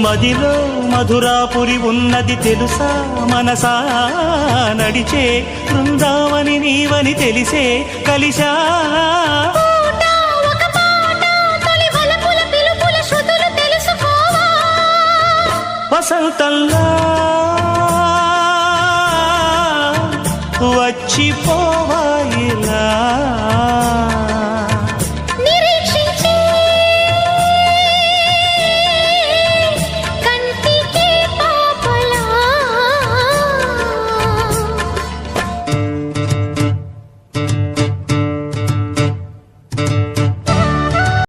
మదిలో మధురాపురి ఉన్నది తెలుసా మనసా నడిచే బృందావని నీవని తెలిసే కలిసా వసంతంలా వచ్చిపో